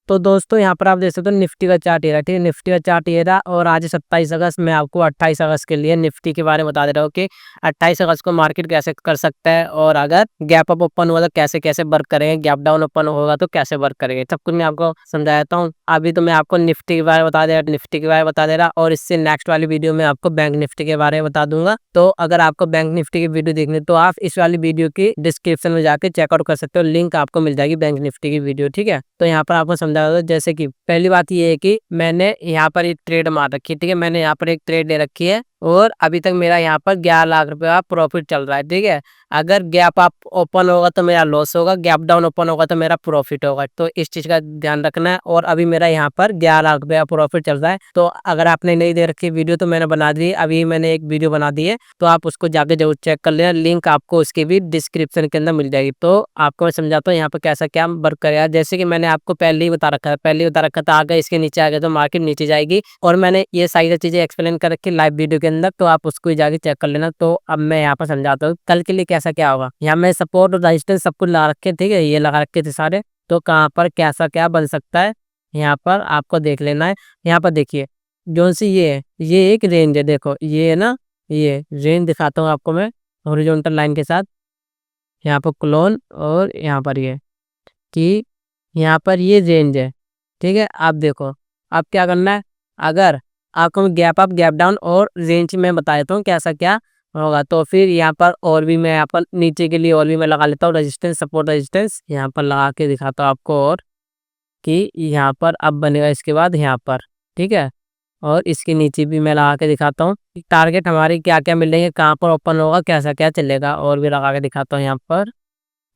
तो दोस्तों यहाँ पर आप देख सकते हो निफ्टी का चार्ट ये रहा, ठीक है। निफ्टी का चार्ट ये रहा और आज 27 अगस्त मैं आपको 28 अगस्त के लिए निफ्टी के बारे में बता दे रहा हूँ कि 28 अगस्त को मार्केट कैसे कर सकता है, और अगर गैप अप ओपन हुआ तो कैसे कैसे वर्क करेंगे, गैप डाउन ओपन होगा तो कैसे वर्क करेंगे, सब कुछ मैं आपको समझा देता हूँ। अभी तो मैं आपको निफ्टी के बारे में बता दे रहा, निफ्टी के बारे में बता दे रहा, और इससे नेक्स्ट वाली वीडियो में आपको बैंक निफ्टी के बारे में बता दूंगा। तो अगर आपको बैंक निफ्टी की वीडियो देखनी तो आप इस वाली वीडियो की डिस्क्रिप्शन में जाके चेकआउट कर सकते हो, लिंक आपको मिल जाएगी बैंक निफ्टी की वीडियो, ठीक है। तो यहाँ पर आपको समझा दो, जैसे कि पहली बात ये है कि मैंने यहाँ पर एक ट्रेड मार रखी है, ठीक है। मैंने यहाँ पर एक ट्रेड ले रखी है और अभी तक मेरा यहाँ पर 11 लाख रुपए का प्रॉफिट चल रहा है, ठीक है। अगर गैप अप ओपन होगा तो मेरा लॉस होगा, गैप डाउन ओपन होगा तो मेरा प्रॉफिट होगा, तो इस चीज का ध्यान रखना है। और अभी मेरा यहाँ पर 11 लाख रुपए का प्रॉफिट चल रहा है। तो अगर आपने नहीं दे रखी वीडियो तो मैंने बना दी, अभी मैंने एक वीडियो बना दी है, तो आप उसको जाके जरूर चेक कर लेना, लिंक आपको उसकी भी डिस्क्रिप्शन के अंदर मिल जाएगी। तो आपको मैं समझाता हूँ यहाँ पर कैसा क्या वर्क करेगा। जैसे कि मैंने आपको पहले ही बता रखा है, पहले ही बता रखा था, अगर इसके नीचे आ गया तो मार्केट नीचे जाएगी, और मैंने ये सारी चीजें एक्सप्लेन कर रखी लाइव वीडियो के अंदर, तो आप उसको जाके चेक कर लेना। तो अब मैं यहाँ पर समझाता हूँ कल के लिए कैसा क्या होगा। यहाँ मैं सपोर्ट और रेजिस्टेंस सब कुछ लगा रखे, ठीक है, ये लगा रखे थे सारे। तो कहाँ पर कैसा क्या बन सकता है यहाँ पर आपको देख लेना है। यहाँ पर देखिए जो सी ये है, ये एक रेंज है, देखो ये है ना, ये रेंज दिखाता हूँ आपको मैं हॉरिजॉन्टल लाइन के साथ। यहाँ पर क्लोन और यहाँ पर ये कि यहाँ पर ये रेंज है, ठीक है। आप देखो आप क्या करना है, अगर आपको गैप अप गैप डाउन और रेंज में बता देता हूँ कैसा क्या होगा। तो फिर यहाँ पर और भी मैं यहाँ पर नीचे के लिए और भी मैं लगा लेता हूँ रेजिस्टेंस सपोर्ट रेजिस्टेंस, यहाँ पर लगा के दिखाता हूँ आपको, और कि यहाँ पर अब बनेगा इसके बाद यहाँ पर, ठीक है। और इसके नीचे भी मैं लगा के दिखाता हूँ टारगेट हमारी क्या क्या मिलेंगे, कहाँ पर ओपन होगा, कैसा क्या चलेगा, और भी लगा के दिखाता हूँ यहाँ पर।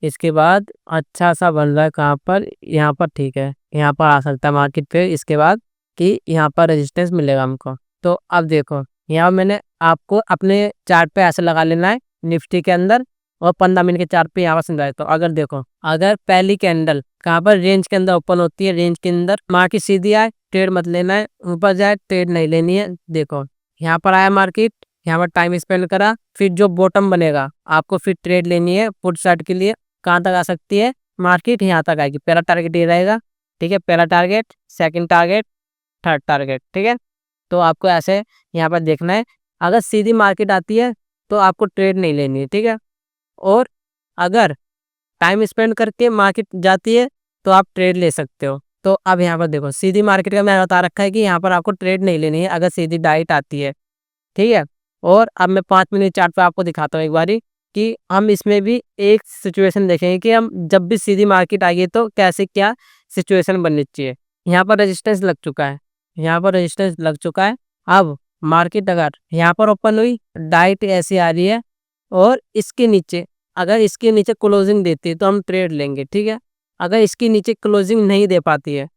इसके बाद अच्छा सा बन रहा है कहाँ पर, यहाँ पर, ठीक है, यहाँ पर आ सकता है मार्केट पे। इसके बाद कि यहाँ पर रेजिस्टेंस मिलेगा हमको। तो अब देखो यहाँ मैंने आपको अपने चार्ट पे ऐसे लगा लेना है निफ्टी के अंदर, और 15 मिनट के चार्ट पे यहाँ पर समझाया। तो अगर देखो अगर पहली कैंडल कहाँ पर रेंज के अंदर ओपन होती है, रेंज के अंदर मार्केट सीधी आए ट्रेड मत लेना है, ऊपर जाए ट्रेड नहीं लेनी है। देखो यहाँ पर आया मार्केट, यहाँ पर टाइम स्पेंड करा, फिर जो बॉटम बनेगा आपको फिर ट्रेड लेनी है पुट साइड के लिए। कहाँ तक आ सकती है मार्केट, यहाँ तक आएगी। पहला टारगेट ये रहेगा, ठीक है, पहला target, second target, third target, ठीक है। तो आपको ऐसे यहाँ पर देखना है। अगर सीधी मार्केट आती है तो आपको ट्रेड नहीं लेनी है, ठीक है। और अगर टाइम स्पेंड करके मार्केट जाती है तो आप ट्रेड ले सकते हो। तो अब यहाँ पर देखो सीधी मार्केट का मैंने बता रखा है कि यहाँ पर आपको ट्रेड नहीं लेनी है अगर सीधी डाइट आती है, ठीक है। और अब मैं 5 मिनट चार्ट पे आपको दिखाता हूँ एक बारी कि हम इसमें भी एक सिचुएशन देखेंगे कि हम जब भी सीधी मार्केट आएगी तो कैसे क्या सिचुएशन बननी चाहिए। यहाँ पर रेजिस्टेंस लग चुका है, यहाँ पर रेजिस्टेंस लग चुका है। अब मार्केट अगर यहाँ पर ओपन हुई, डाइट ऐसी आ रही है, और इसके नीचे अगर इसके नीचे क्लोजिंग देती है तो हम ट्रेड लेंगे, ठीक है। अगर इसके नीचे क्लोजिंग नहीं दे पाती है,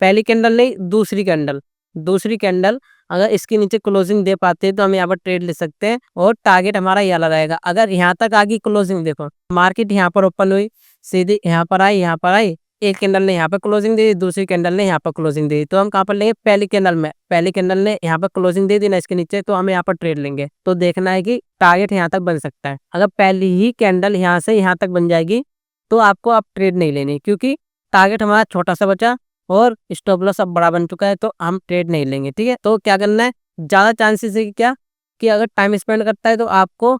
पहली कैंडल नहीं दूसरी कैंडल, दूसरी कैंडल अगर इसके नीचे क्लोजिंग दे पाते हैं तो हम यहाँ पर ट्रेड ले सकते हैं, और टारगेट हमारा ये वाला रहेगा। अगर यहाँ तक आ गई क्लोजिंग, देखो मार्केट यहाँ पर ओपन हुई, सीधी यहाँ पर आई, यहाँ पर आई, एक कैंडल ने यहाँ पर क्लोजिंग दे दी, दूसरी कैंडल ने यहाँ पर क्लोजिंग दे दी, तो हम कहाँ पर लेंगे पहली कैंडल में। पहली कैंडल ने यहाँ पर क्लोजिंग दे दी ना इसके नीचे, तो हम यहाँ पर ट्रेड लेंगे। तो देखना है कि टारगेट यहाँ तक बन सकता है। अगर पहली ही कैंडल यहाँ से यहाँ तक बन जाएगी तो आपको अब ट्रेड नहीं लेनी, क्योंकि टारगेट हमारा छोटा सा बचा और स्टॉप लॉस अब बड़ा बन चुका है, तो हम ट्रेड नहीं लेंगे, ठीक है। तो क्या करना है, ज़्यादा चांसेस है कि क्या कि अगर टाइम स्पेंड करता है तो आपको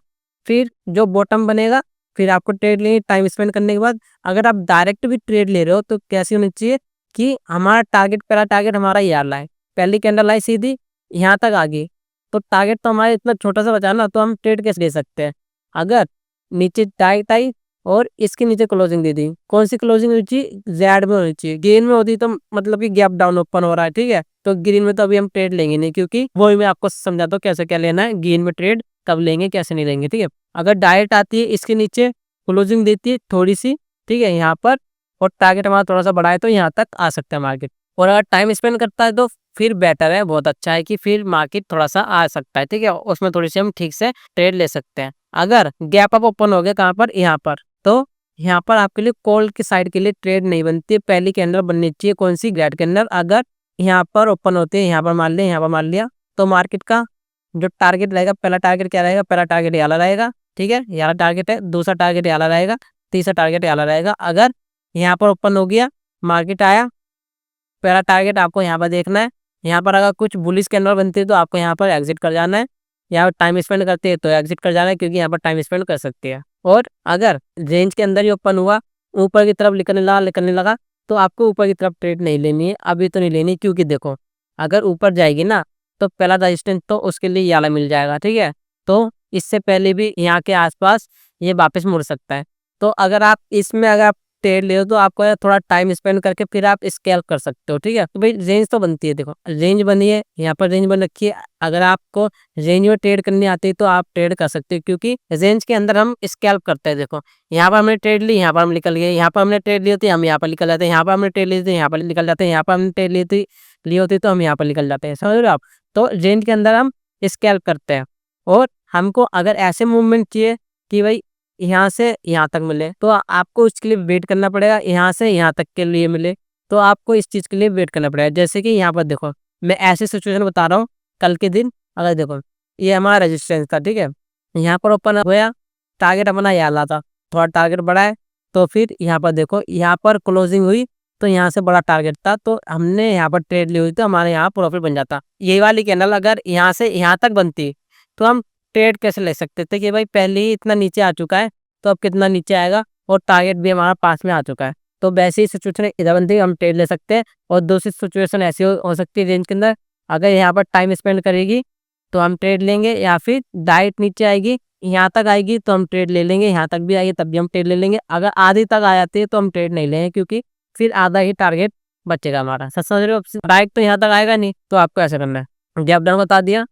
फिर जो बॉटम बनेगा फिर आपको ट्रेड लेंगे टाइम स्पेंड करने के बाद। अगर आप डायरेक्ट भी ट्रेड ले रहे हो तो कैसी होनी चाहिए कि हमारा टारगेट, पहला टारगेट हमारा ये वाला है, पहली कैंडल आई सीधी यहाँ तक आ गई, तो टारगेट तो हमारा इतना छोटा सा बचा ना, तो हम ट्रेड कैसे ले सकते हैं। अगर नीचे टाइट आई और इसके नीचे क्लोजिंग दे दी, कौन सी क्लोजिंग होनी चाहिए, जेड में होनी चाहिए। ग्रीन में होती तो मतलब कि गैप डाउन ओपन हो रहा है, ठीक है, तो ग्रीन में तो अभी हम ट्रेड लेंगे नहीं, क्योंकि वही मैं आपको समझाता हूँ कैसे क्या लेना है, ग्रीन में ट्रेड कब लेंगे कैसे नहीं लेंगे, ठीक है। अगर डायरेक्ट आती है इसके नीचे क्लोजिंग देती है थोड़ी सी, ठीक है, यहाँ पर, और टारगेट हमारा थोड़ा सा बड़ा है तो यहाँ तक आ सकता है मार्केट। और अगर टाइम स्पेंड करता है तो फिर बेटर है, बहुत अच्छा है कि फिर मार्केट थोड़ा सा आ सकता है, ठीक है, उसमें थोड़ी सी हम ठीक से ट्रेड ले सकते हैं। अगर गैप अप ओपन हो गया कहाँ पर, यहाँ पर, तो यहाँ पर आपके लिए कॉल की साइड के लिए ट्रेड नहीं बनती है। पहली कैंडल बननी चाहिए कौन सी, ग्रेड कैंडल। अगर यहाँ पर ओपन होते हैं, यहाँ पर मान लिया, यहाँ पर मान लिया, तो मार्केट का जो टारगेट रहेगा, पहला टारगेट क्या रहेगा, पहला टारगेट ये वाला रहेगा, ठीक है, ये वाला टारगेट है, दूसरा टारगेट ये वाला रहेगा, तीसरा टारगेट ये वाला रहेगा। अगर यहाँ पर ओपन हो गया, मार्केट आया, पहला टारगेट आपको यहाँ पर देखना है। यहाँ पर अगर कुछ बुलिश कैंडल बनती है तो आपको यहाँ पर एग्जिट कर जाना है। यहाँ पर टाइम स्पेंड करती है तो एग्जिट कर जाना है, क्योंकि यहाँ पर टाइम स्पेंड कर सकती है। और अगर रेंज के अंदर ही ओपन हुआ, ऊपर की तरफ निकलने लगा तो आपको ऊपर की तरफ ट्रेड नहीं लेनी है, अभी तो नहीं लेनी, क्योंकि देखो अगर ऊपर जाएगी ना तो पहला रजिस्टेंस तो उसके लिए ये वाला मिल जाएगा, ठीक है। तो इससे पहले भी यहाँ के आसपास ये वापस मुड़ सकता है। तो अगर आप इसमें अगर आप ट्रेड ले हो तो आपको थोड़ा टाइम स्पेंड करके फिर आप स्केल कर सकते हो, ठीक है। तो भाई रेंज तो बनती है, देखो रेंज बनी है, यहाँ पर रेंज बन रखी है। अगर आपको रेंज में ट्रेड करनी आती है तो आप ट्रेड कर सकते हो, क्योंकि रेंज के अंदर हम स्कैल्प करते हैं। देखो यहाँ पर हमने ट्रेड ली, यहाँ पर हम निकल गए, यहाँ पर हमने ट्रेड ली होती हम यहाँ पर निकल जाते हैं, यहाँ पर हमने ट्रेड ली थी यहाँ पर निकल जाते हैं, यहाँ पर हमने ट्रेड ली होती तो हम यहाँ पर निकल जाते हैं, समझ रहे हो आप। तो रेंज के अंदर हम स्कैल्प करते हैं। और हमको अगर ऐसे मूवमेंट चाहिए कि भाई यहाँ से यहाँ तक मिले, तो आपको उसके लिए वेट करना पड़ेगा, यहाँ से यहाँ तक के लिए मिले तो आपको इस चीज़ के लिए वेट करना पड़ेगा। जैसे कि यहाँ पर देखो मैं ऐसे सिचुएशन बता रहा हूँ, कल के दिन अगर देखो ये हमारा रेजिस्टेंस था, ठीक है, यहाँ पर ओपन हुआ, टारगेट अपना ये वाला था, थोड़ा टारगेट बढ़ा है तो फिर यहाँ पर देखो यहाँ पर क्लोजिंग हुई तो यहाँ से बड़ा टारगेट था तो हमने यहाँ पर ट्रेड ली हुई तो हमारे यहाँ प्रॉफिट बन जाता। ये वाली कैंडल अगर यहाँ से यहाँ तक बनती तो हम ट्रेड कैसे ले सकते थे कि भाई पहले ही इतना नीचे आ चुका है तो अब कितना नीचे आएगा और टारगेट भी हमारा पास में आ चुका है। तो वैसे ही सिचुएशन इधर बनती है, हम ट्रेड ले सकते हैं। और दूसरी सिचुएशन ऐसी हो सकती है रेंज के अंदर, अगर यहाँ पर टाइम स्पेंड करेगी तो हम ट्रेड लेंगे, या फिर डायरेक्ट नीचे आएगी यहाँ तक आएगी तो हम ट्रेड ले लेंगे, यहाँ तक भी आएगी तब भी हम ट्रेड ले लेंगे। अगर आधी तक आ जाती है तो हम ट्रेड नहीं लेंगे, क्योंकि फिर आधा ही टारगेट बचेगा हमारा। सच समझ रहे हो, डायरेक्ट तो यहाँ तक आएगा नहीं। तो आपको ऐसा करना है, गैप डाउन बता दिया।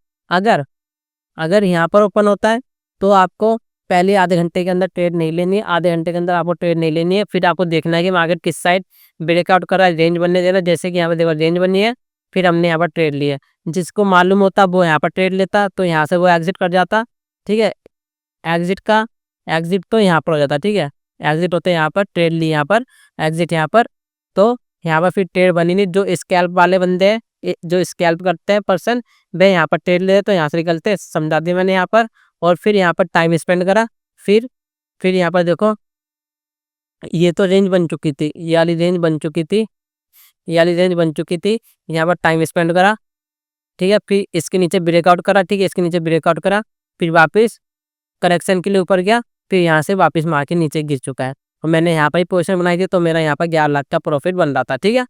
अगर यहाँ पर ओपन होता है तो आपको पहले आधे घंटे के अंदर ट्रेड नहीं लेनी है, आधे घंटे के अंदर आपको ट्रेड नहीं लेनी है। फिर आपको देखना है कि मार्केट किस साइड ब्रेकआउट कर रहा है, रेंज बनने देना। जैसे कि यहाँ पर देखो रेंज बनी है, फिर हमने यहाँ पर ट्रेड लिया, जिसको मालूम होता वो यहाँ पर ट्रेड लेता तो यहाँ से वो एग्जिट कर जाता, ठीक है। एग्जिट तो यहाँ पर हो जाता, ठीक है, एग्जिट होते यहाँ पर, ट्रेड ली यहाँ पर, एग्जिट यहाँ पर, तो यहाँ पर फिर ट्रेड बनी नहीं। जो स्कैल्प वाले बंदे हैं, जो स्कैल्प करते हैं पर्सन, वे यहाँ पर ट्रेड ले तो यहाँ से निकलते, समझा दिया मैंने यहाँ पर। और फिर यहाँ पर टाइम स्पेंड करा, फिर यहाँ पर देखो ये तो रेंज बन चुकी थी, ये वाली रेंज बन चुकी थी, ये वाली रेंज बन चुकी थी, यहाँ पर टाइम स्पेंड करा, ठीक है। फिर इसके नीचे ब्रेकआउट करा, ठीक है, इसके नीचे ब्रेकआउट करा, फिर वापस करेक्शन के लिए ऊपर गया, फिर यहाँ से वापस मार के नीचे गिर चुका है। और मैंने यहाँ पर ही पोजीशन बनाई थी तो मेरा यहाँ पर 11 लाख का प्रॉफिट बन रहा था, ठीक है।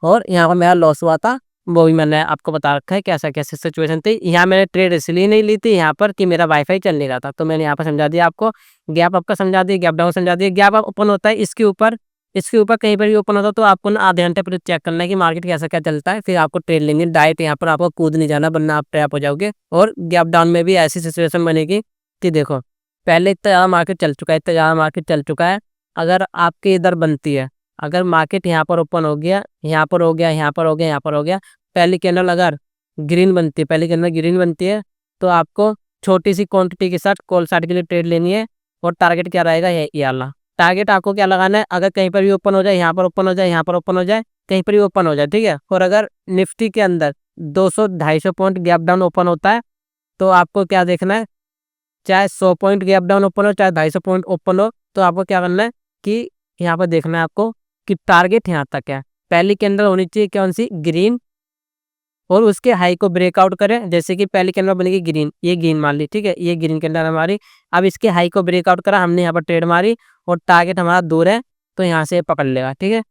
और यहाँ पर मेरा लॉस हुआ था, वो भी मैंने आपको बता रखा है कैसा कैसे सिचुएशन थी। यहाँ मैंने ट्रेड इसलिए नहीं ली थी यहाँ पर कि मेरा वाईफाई चल नहीं रहा था, तो मैंने यहाँ पर समझा दिया आपको, गैप अप का समझा दिया, गैप डाउन समझा दिया। गैप अप ओपन होता है इसके ऊपर कहीं पर भी ओपन होता है तो आपको ना आधे घंटे पर चेक करना है कि मार्केट कैसा क्या चलता है, फिर आपको ट्रेड लेंगे। डायरेक्ट यहाँ पर आपको कूद नहीं जाना, वरना आप ट्रैप हो जाओगे। और गैप डाउन में भी ऐसी सिचुएशन बनेगी कि देखो पहले इतना ज़्यादा मार्केट चल चुका है, इतना ज़्यादा मार्केट चल चुका है, अगर आपके इधर बनती है, अगर मार्केट यहाँ पर ओपन हो गया, यहाँ पर हो गया, यहाँ पर हो गया, यहाँ पर हो गया, पहली कैंडल अगर ग्रीन बनती है, पहली कैंडल ग्रीन बनती है तो आपको छोटी सी क्वांटिटी के साथ कॉल साइड के लिए ट्रेड लेनी है। और टारगेट क्या रहेगा, ये वाला टारगेट आपको क्या लगाना है, अगर कहीं पर भी ओपन हो जाए, यहाँ पर ओपन हो जाए, यहाँ पर ओपन हो जाए, कहीं पर भी ओपन हो जाए, ठीक है। और अगर निफ्टी के अंदर 200-250 पॉइंट गैप डाउन ओपन होता है तो आपको क्या देखना है, चाहे 100 पॉइंट गैप डाउन ओपन हो, चाहे 250 पॉइंट ओपन हो, तो आपको क्या करना है कि यहाँ पर देखना है आपको कि टारगेट यहाँ तक है। पहली कैंडल होनी चाहिए कौन सी, ग्रीन, और उसके हाई को ब्रेकआउट करें। जैसे कि पहली कैंडल बनेगी ग्रीन, ये ग्रीन मान ली, ठीक है, ये ग्रीन कैंडल हमारी। अब इसके हाई को ब्रेकआउट करा, हमने यहाँ पर ट्रेड मारी और टारगेट हमारा दूर है तो यहाँ से पकड़ लेगा, ठीक है।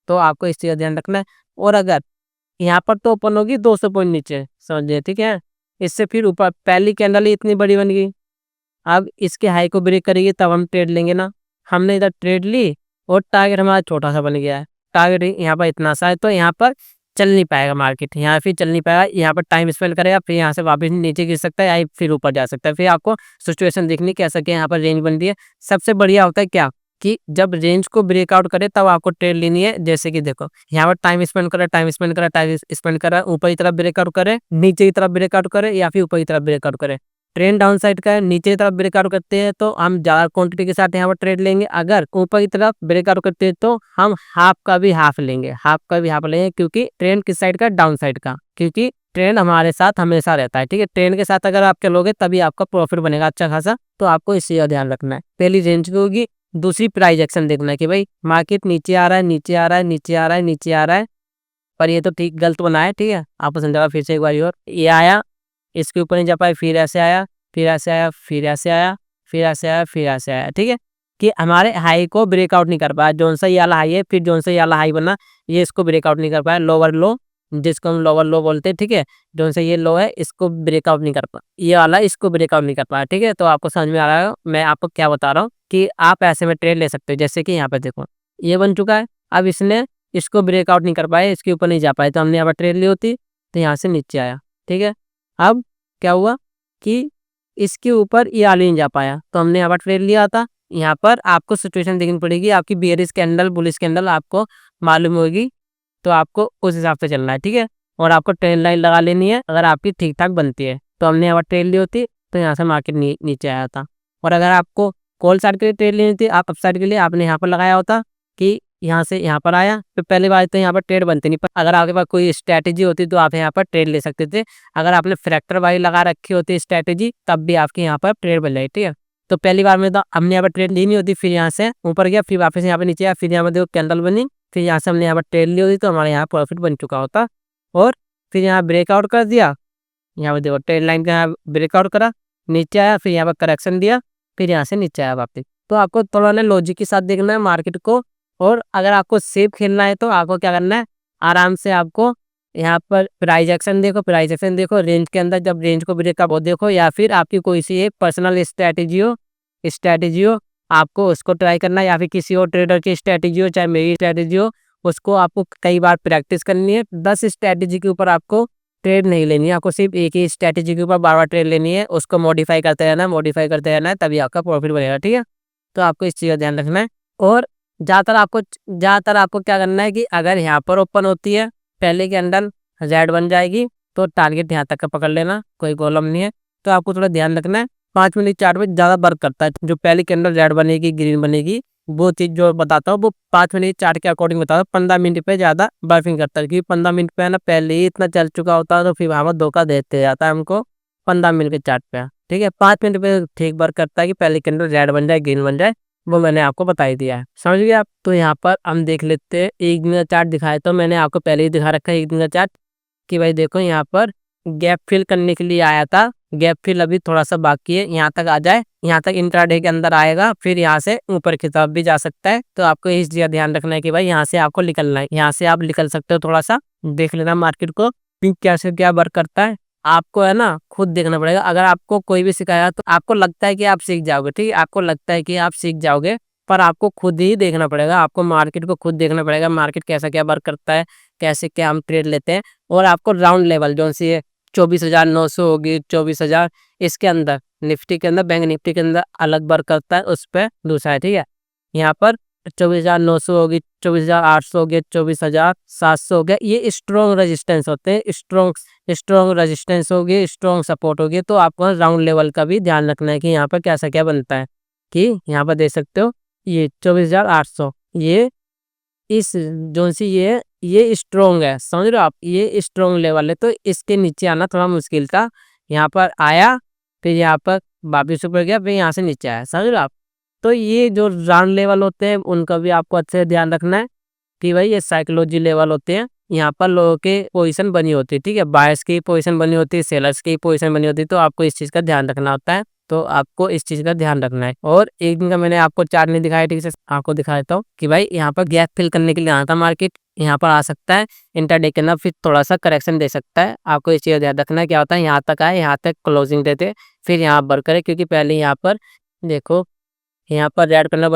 तो आपको इस चीज़ का ध्यान रखना है। और अगर यहाँ पर तो ओपन होगी 200 पॉइंट नीचे, समझिए, ठीक है, इससे फिर ऊपर पहली कैंडल ही इतनी बड़ी बन गई, अब इसके हाई को ब्रेक करेगी तब हम ट्रेड लेंगे ना। हमने इधर ट्रेड ली और टारगेट हमारा छोटा सा बन गया है, टारगेट यहाँ पर इतना सा है तो यहाँ पर चल नहीं पाएगा मार्केट, यहाँ फिर चल नहीं पाएगा, यहाँ पर टाइम स्पेंड करेगा, फिर यहाँ से वापस नीचे गिर सकता है या फिर ऊपर जा सकता है। फिर आपको सिचुएशन देखनी कैसा कि यहाँ पर रेंज बन रही है। सबसे बढ़िया होता है क्या कि जब रेंज को ब्रेकआउट करे तब आपको ट्रेड लेनी है। जैसे कि देखो यहाँ पर टाइम स्पेंड करा, टाइम स्पेंड करा, टाइम स्पेंड करा, ऊपर की तरफ ब्रेकआउट करे, नीचे की तरफ ब्रेकआउट करे, या फिर ऊपर की तरफ ब्रेकआउट करे। ट्रेंड डाउन साइड का है, नीचे की तरफ ब्रेकआउट करते हैं तो हम ज़्यादा क्वांटिटी के साथ यहाँ पर ट्रेड लेंगे। अगर ऊपर की तरफ ब्रेकआउट करते हैं तो हम हाफ का भी हाफ लेंगे, क्योंकि ट्रेंड किस साइड का, डाउन साइड का, क्योंकि ट्रेंड हमारे साथ हमेशा रहता है, ठीक है। ट्रेंड के साथ अगर आप चलोगे तभी आपका प्रॉफिट बनेगा अच्छा खासा। तो आपको इस चीज़ का ध्यान रखना है। पहली रेंज की होगी, दूसरी प्राइस एक्शन देखना है कि भाई मार्केट नीचे आ रहा है, नीचे आ रहा है, नीचे आ रहा है, नीचे आ रहा है, पर ये तो ठीक गलत बना है, ठीक है, आपको समझाऊंगा फिर से एक बार और। ये आया, इसके ऊपर नहीं जा पाया, फिर ऐसे आया, फिर ऐसे आया, फिर ऐसे आया, फिर ऐसे आया, फिर ऐसे आया, ठीक है, कि हमारे हाई को ब्रेकआउट नहीं कर पाया। जोन सा ये वाला हाई है, फिर जोन सा ये वाला हाई बना, ये इसको ब्रेकआउट नहीं कर पाया, लोअर लो जिसको हम लोअर लो बोलते हैं, ठीक है। जोन सा ये लो है, इसको ब्रेकआउट नहीं कर पा, ये वाला इसको ब्रेकआउट नहीं कर पाया, ठीक है। तो आपको समझ में आ रहा है मैं आपको क्या बता रहा हूँ कि आप ऐसे में ट्रेड ले सकते हो। जैसे कि यहाँ पे देखो ये बन चुका है, अब इसने इसको ब्रेकआउट नहीं कर पाए, इसके ऊपर नहीं जा पाए, तो हमने यहाँ पर ट्रेड ली होती तो यहाँ से नीचे आया, ठीक है। अब क्या हुआ कि इसके ऊपर ये वाली नहीं जा पाया, तो हमने यहाँ पर ट्रेड लिया था। यहाँ पर आपको सिचुएशन देखनी पड़ेगी, आपकी बेयरिश कैंडल बुलिश कैंडल आपको मालूम होगी, तो आपको उस हिसाब से चलना है, ठीक है। और आपको ट्रेंड लाइन लगा लेनी है अगर आपकी ठीक ठाक बनती है। तो हमने यहाँ पर ट्रेड ली होती तो यहाँ से मार्केट नीचे आया था। और अगर आपको कॉल साइड के लिए ट्रेड लेनी थी, आप अप साइड के लिए आपने यहाँ पर लगाया होता कि यहाँ से यहाँ पर आया, तो पहली बार तो यहाँ पर ट्रेड बनती नहीं, पर अगर आपके पास कोई स्ट्रैटेजी होती तो आप यहाँ पर ट्रेड ले सकते थे। अगर आपने फ्रैक्टर वाली लगा रखी होती स्ट्रैटेजी, तब भी आपके यहाँ पर ट्रेड बन जाए, ठीक है। तो पहली बार में तो हमने यहाँ पर ट्रेड ली नहीं होती, फिर यहाँ से ऊपर गया, फिर वापस यहाँ पर नीचे आया, फिर यहाँ पर देखो कैंडल बनी, फिर यहाँ से हमने यहाँ पर ट्रेड ली होती तो हमारे यहाँ प्रॉफिट बन चुका होता। और फिर यहाँ ब्रेकआउट कर दिया, यहाँ पर देखो ट्रेड लाइन का यहाँ ब्रेकआउट करा, नीचे आया, फिर यहाँ पर करेक्शन दिया, फिर यहाँ से नीचे आया वापस। तो आपको थोड़ा ना लॉजिक के साथ देखना है मार्केट को। और अगर आपको सेफ खेलना है तो आपको क्या करना है, आराम से आपको यहाँ पर प्राइस एक्शन देखो, प्राइस एक्शन देखो, रेंज के अंदर जब रेंज को ब्रेकअप हो देखो, या फिर आपकी कोई सी एक पर्सनल स्ट्रैटेजी हो आपको उसको ट्राई करना है, या फिर किसी और ट्रेडर की स्ट्रैटेजी हो, चाहे मेरी स्ट्रैटेजी हो, उसको आपको कई बार प्रैक्टिस करनी है। 10 स्ट्रैटेजी के ऊपर आपको ट्रेड नहीं लेनी है, आपको सिर्फ एक ही स्ट्रैटेजी के ऊपर बार बार ट्रेड लेनी है, उसको मॉडिफाई करते रहना है, तभी आपका प्रॉफिट बनेगा, ठीक है। तो आपको इस चीज़ का ध्यान रखना है। और ज़्यादातर आपको क्या करना है कि अगर यहाँ पर ओपन होती है पहले कैंडल जेड बन जाएगी, तो टारगेट यहाँ तक का पकड़ लेना, कोई प्रॉब्लम नहीं है। तो आपको थोड़ा ध्यान रखना है, 5 मिनट चार्ट में ज़्यादा वर्क करता है। जो पहली कैंडल रेड बनेगी ग्रीन बनेगी, वो चीज़ जो बताता हूँ वो 5 मिनट चार्ट के अकॉर्डिंग बताता हूँ। 15 मिनट पे ज़्यादा बर्फिंग करता है, क्योंकि 15 मिनट पे है ना पहले ही इतना चल चुका होता है, तो फिर वहाँ पर धोखा देते जाता है हमको 15 मिनट के चार्ट पे, ठीक है। 5 मिनट पे ठीक वर्क करता है कि पहली कैंडल रेड बन जाए ग्रीन बन जाए, वो मैंने आपको बता ही दिया है, समझ गए आप। तो यहाँ पर हम देख लेते हैं एक दिन का चार्ट दिखाया, तो मैंने आपको पहले ही दिखा रखा है एक दिन का चार्ट कि भाई देखो यहाँ पर गैप फिल करने के लिए आया था, गैप फिल अभी थोड़ा सा बाकी है, यहाँ तक आ जाए, यहाँ तक इंट्राडे के अंदर आएगा, फिर यहाँ से ऊपर की तरफ भी जा सकता है। तो आपको इस चीज़ का ध्यान रखना है कि भाई यहाँ से आपको निकलना है, यहाँ से आप निकल सकते हो, थोड़ा सा देख लेना मार्केट को कैसे क्या वर्क करता है। आपको है ना खुद देखना पड़ेगा, अगर आपको कोई भी सिखाया तो आपको लगता है कि आप सीख जाओगे, ठीक है, आपको लगता है कि आप सीख जाओगे, पर आपको खुद ही देखना पड़ेगा, आपको मार्केट को खुद देखना पड़ेगा, मार्केट कैसा क्या वर्क करता है, कैसे क्या हम ट्रेड लेते हैं। और आपको राउंड लेवल जो सी है 24,900 होगी, 24,000, इसके अंदर निफ्टी के अंदर बैंक निफ्टी के अंदर अलग वर्क करता है, उस पर दूसरा है, ठीक है। यहाँ पर 24,900 होगी, 24,800 हो गया, 24,700 हो गया, ये स्ट्रॉन्ग रेजिस्टेंस होते हैं, स्ट्रॉन्ग रेजिस्टेंस होगी, स्ट्रॉन्ग सपोर्ट होगी। तो आपको राउंड लेवल का भी ध्यान रखना है कि यहाँ पर कैसा क्या बनता है, कि यहाँ पर देख सकते हो ये 24,800, ये इस जोन सी ये स्ट्रॉन्ग है, समझ रहे हो आप, ये स्ट्रॉन्ग लेवल है, तो इसके नीचे आना थोड़ा मुश्किल था। यहाँ पर आया, फिर यहाँ पर वापिस ऊपर गया, फिर यहाँ से नीचे आया, समझ रहे हो आप। तो ये जो राउंड लेवल होते हैं उनका भी आपको अच्छे से ध्यान रखना है कि भाई ये साइकोलॉजी लेवल होते हैं, यहाँ पर लोगों के पोजीशन बनी होती है, ठीक है, बायर्स की पोजीशन बनी होती है, सेलर्स की पोजीशन बनी होती है, तो आपको इस चीज़ का ध्यान रखना होता है। तो आपको इस चीज़ का ध्यान रखना है। और एक दिन का मैंने आपको चार्ट नहीं दिखाया, ठीक है, आपको दिखा देता हूँ कि भाई यहाँ पर गैप फिल करने के लिए आना था मार्केट, यहाँ पर आ सकता है इंटरडे के अंदर, फिर थोड़ा सा करेक्शन दे सकता है। आपको इस चीज़ का ध्यान रखना है, क्या होता है यहाँ तक आए, यहाँ तक क्लोजिंग देते, फिर यहाँ पर करे, क्योंकि पहले यहाँ पर देखो यहाँ पर रेड करना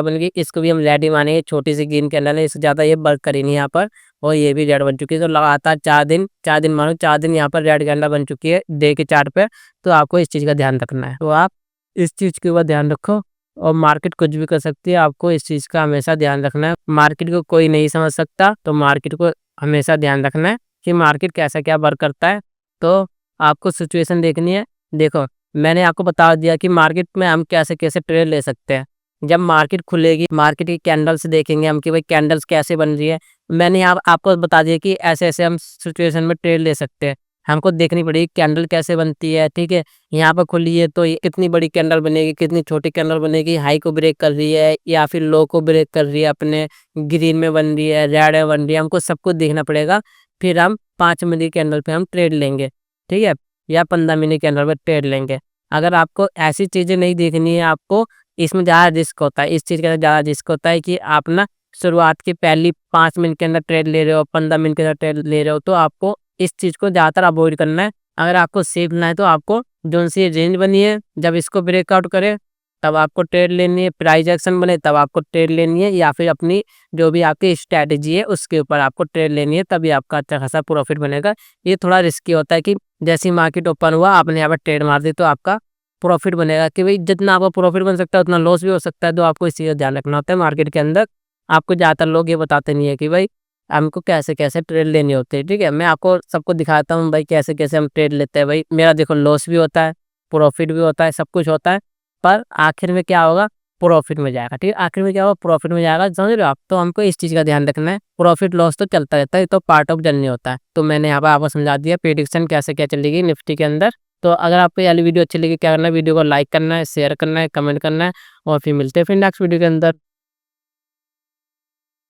बन गई, इसको भी हम रेड ही मानेंगे, छोटी सी ग्रीन कैंडल है, इससे ज़्यादा ये वर्क करी नहीं यहाँ पर, और ये भी रेड बन चुकी है। तो लगातार 4 दिन मानो 4 दिन यहाँ पर रेड कैंडल बन चुकी है डे के चार्ट पे। तो आपको इस चीज़ का ध्यान रखना है, तो आप इस चीज़ के ऊपर ध्यान रखो। और मार्केट कुछ भी कर सकती है, आपको इस चीज़ का हमेशा ध्यान रखना है। मार्केट को कोई नहीं समझ सकता, तो मार्केट को हमेशा ध्यान रखना है कि मार्केट कैसा क्या वर्क करता है। तो आपको सिचुएशन देखनी है। देखो मैंने आपको बता दिया कि मार्केट में हम कैसे कैसे ट्रेड ले सकते हैं। जब मार्केट खुलेगी, मार्केट की कैंडल्स देखेंगे हम कि भाई कैंडल्स कैसे बन रही है। मैंने यहाँ आपको बता दिया कि ऐसे ऐसे हम सिचुएशन में ट्रेड ले सकते हैं। हमको देखनी पड़ेगी कैंडल कैसे बनती है, ठीक है। यहाँ पर खुली है तो ये कितनी बड़ी कैंडल बनेगी, कितनी छोटी कैंडल बनेगी, हाई को ब्रेक कर रही है या फिर लो को ब्रेक कर रही है, अपने ग्रीन में बन रही है, रेड में बन रही है, हमको सब कुछ देखना पड़ेगा। फिर हम 5 मिनट की कैंडल पे हम ट्रेड लेंगे, ठीक है, या 15 मिनट की कैंडल पे ट्रेड लेंगे। अगर आपको ऐसी चीज़ें नहीं देखनी है, आपको इसमें ज़्यादा रिस्क होता है, इस चीज़ का ज़्यादा रिस्क होता है कि आप ना शुरुआत की पहली 5 मिनट के अंदर ट्रेड ले रहे हो, 15 मिनट के अंदर ट्रेड ले रहे हो, तो आपको इस चीज़ को ज़्यादातर अवॉइड करना है। अगर आपको सीखना है तो आपको जोन सी रेंज बनी है, जब इसको ब्रेकआउट करे तब आपको ट्रेड लेनी है, प्राइस एक्शन बने तब आपको ट्रेड लेनी है, या फिर अपनी जो भी आपकी स्ट्रैटेजी है उसके ऊपर आपको ट्रेड लेनी है, तभी आपका अच्छा खासा प्रॉफिट बनेगा। ये थोड़ा रिस्की होता है कि जैसे ही मार्केट ओपन हुआ आपने यहाँ पर ट्रेड मार दी तो आपका प्रॉफिट बनेगा, कि भाई जितना आपका प्रॉफिट बन सकता है उतना लॉस भी हो सकता है। तो आपको इस चीज़ का ध्यान रखना होता है मार्केट के अंदर। आपको ज़्यादातर लोग ये बताते नहीं है कि भाई हमको कैसे-कैसे ट्रेड लेनी होती है, ठीक है? मैं आपको सबको दिखाता हूँ भाई कैसे-कैसे हम ट्रेड लेते हैं। भाई मेरा देखो लॉस भी होता है, प्रॉफिट भी होता है, सब कुछ होता है, पर आखिर में क्या होगा? प्रॉफिट में जाएगा, ठीक है? आखिर में क्या होगा? प्रॉफिट में जाएगा, समझ रहे हो आप? तो हमको इस चीज़ का ध्यान रखना है, प्रॉफिट लॉस तो चलता रहता है, ये तो पार्ट ऑफ जर्नी होता है। तो मैंने यहाँ पे आपको समझा दिया प्रेडिक्शन कैसे क्या चलेगी निफ्टी के अंदर। तो अगर आपको ये वाली वीडियो अच्छी लगी क्या करना है? वीडियो को लाइक करना है, शेयर करना है, कमेंट करना है और फिर मिलते हैं फिर नेक्स्ट वीडियो के अंदर।